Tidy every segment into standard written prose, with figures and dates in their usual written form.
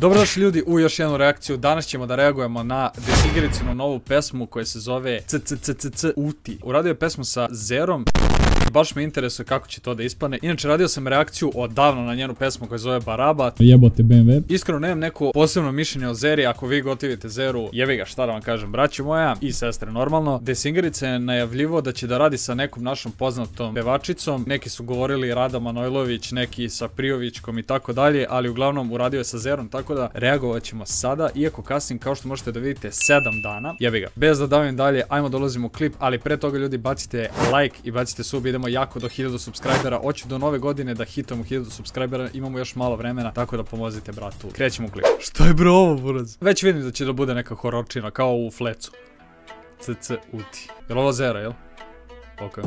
Dobrodošli ljudi u još jednu reakciju. Danas ćemo da reagujemo na Desigiricinu novu pesmu koja se zove CCCCC Uti. Uradio je pesmu sa Zerom. Baš me interesuje kako će to da ispane. Inače, radio sam reakciju odavno na njenu pesmu koja se zove Barabat. Jebote BMW. Iskreno nemam neko posebno mišljenje o Zeri. Ako vi gotivite Zeru, jebi ga, šta da vam kažem, braćo moja i sestre, normalno. Desingirica je najavljivo da će da radi sa nekom našom poznatom pevačicom. Neki su govorili Rada Manojlović, neki sa Prijovićkom i tako dalje, ali uglavnom uradio je sa Zerom, tako da reagovat ćemo sada, iako kasnim, kao što možete da vidite, 7 dana. Jebi ga. Bez da davim dalje, ajmo dolazimo u klip, ali pre toga ljudi bacite like i bacite sub, idemo jako do 1000 subscribera. Hoću do nove godine da hitujemo 1000 subscribera, imamo još malo vremena, tako da pomozite bratu. Krećemo u klip. Šta je bro ovo, buraz? Već vidim da će da bude neka hororčina, kao u Flecu. CC Uti. Jel ovo Zera, jel? Ok.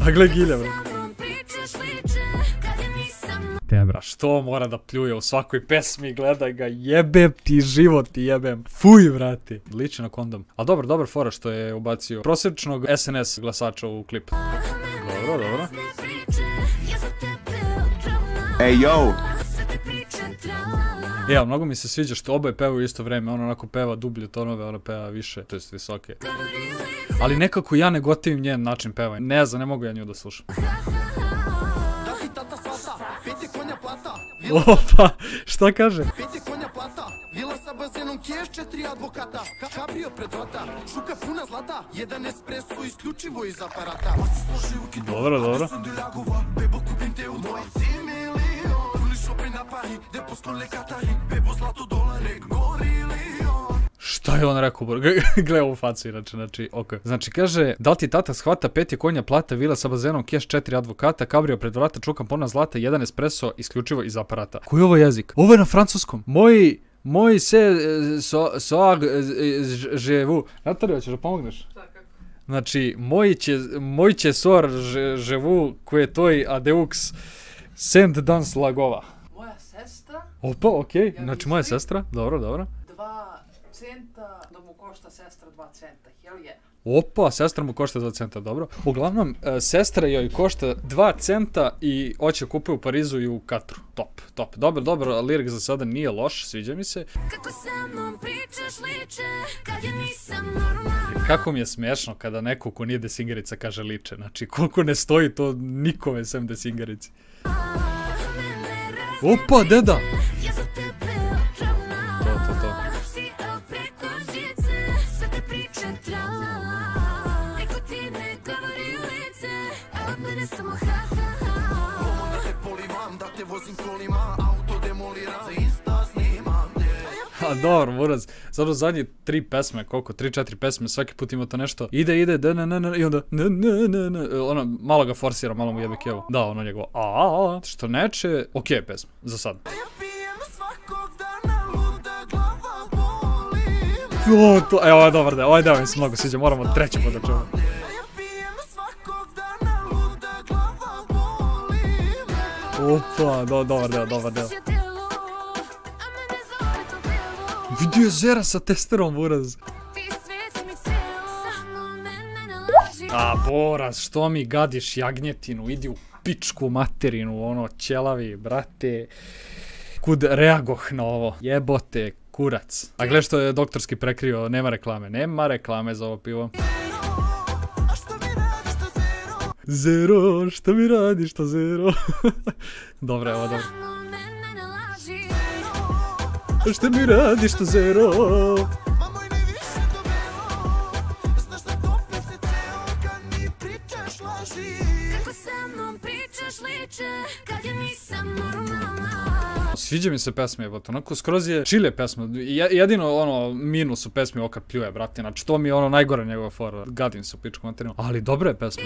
A gle gilja, bro. Tebra, što mora da pljuje u svakoj pesmi, gledaj ga, jebem ti život i jebem. Fuj, vrati. Liči na kondom. Ali dobar fora što je ubacio prosječnog SNS glasača u klip. Dobro. Ej, yo! Ja, mnogo mi se sviđa što oboje pevaju u isto vreme, on onako peva dublje tonove, ona peva više, to jest visoke. Ali nekako ja ne gotivim njen način pevanja, ne znam, ne mogu ja nju da slušam. Opa, šta kaže? Vila sa bazenom, keš, 4 advokata. Kabrio pred vrata, šuka puna zlata. Jedan espresso isključivo iz aparata. Dobro. Bebo kupim te u moj si milion. Uli šopri na Pari, depo skole Katari. Bebo zlato dolare, gorilion. Šta je on rekao? Gle ovu facu inače, znači, ok. Znači, kaže, da li ti tata shvata, 5 je konja plata, vila sa bazenom, keš, 4 advokata, kabrio pred vrata, čukam puna zlata, jedan espresso isključivo iz aparata. Koji je ovo jezik? Ovo je na francuskom. Moji se soag ževu. Natalija, hoćeš da pomogneš? Znači, moji će sor ževu koje toj adeux send dans lagova. Moja sestra. Opa, okej, znači moja sestra, dobro. 2 centa, da mu košta sestra 2 centa, jel je? Opa, sestra mu košta 2 centa, dobro. Uglavnom, sestra joj košta 2 centa i hoće kupuje u Parizu i u Katru. Top. Dobro, lirik za sada nije loš, sviđa mi se. Kako mi je smešno kada neko ko nije Desingirica kaže liče, znači koliko ne stoji to nikome sem Desingirici. Opa, deda! To. A dobro, Buraz, zato zadnje 3 pesme, koliko, 3-4 pesme, svaki put ima to nešto, ide, i onda, ono, malo ga forsira, malo mu jebe kevo. Da, ono njegovo, što neće, okej pesma, za sad. Evo, ovo je dobar deo, ovaj deo mi se mnogo sviđa, moramo treći put da čuvamo. Opa, dobar deo. Vidio je Zera sa testerom, Buraz. A, Boraz, što mi gadiš jagnjetinu, idi u pičku materinu, ono, ćelavi, brate. Kud reagoh na ovo, jebote, kurac. A gle što je doktorski prekrio, nema reklame za ovo pivo. Zero, što mi radiš to Zero? Dobro, evo dobro. Što mi radiš to Zero? Sviđa mi se pesma, jebote, onako skroz je čile pesma, jedino ono minus u pesmi Oka pljuje, brate, znači to mi je ono najgore njegova fora, gadim se u pičku materinu, ali dobra je pesma.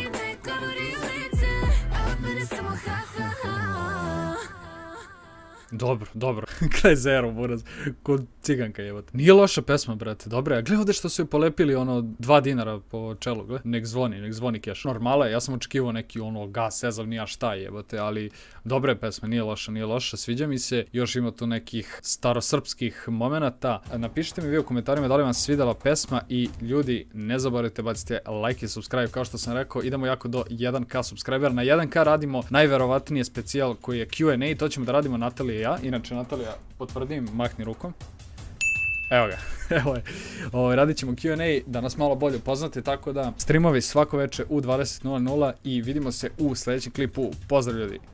Dobro. Kraj Zero, Buraz. Kod ciganka, jebote. Nije loša pesma, brate. Dobre, a gle ovdje što su joj polepili ono 2 dinara po čelu, gle. Nek zvoni keš. Normala je, ja sam očekivao neki ono gas, sezav, nija šta jebote, ali dobre pesme, nije loša, sviđa mi se. Još ima tu nekih starosrpskih momenata. Napišite mi vi u komentarima da li vam se svidjela pesma i ljudi, ne zaboravite bacite like i subscribe, kao što sam rekao, idemo jako do 1k subscribera. Na 1k radimo najverovatnije specijal koji je Q&A, to ćemo da radimo Natalije Natalija. Inače, Natalija, potvrdim, mahni rukom. Evo ga, evo je. Radit ćemo Q&A da nas malo bolje upoznate, tako da streamovi svako veče u 20:00 i vidimo se u sljedećem klipu. Pozdrav ljudi!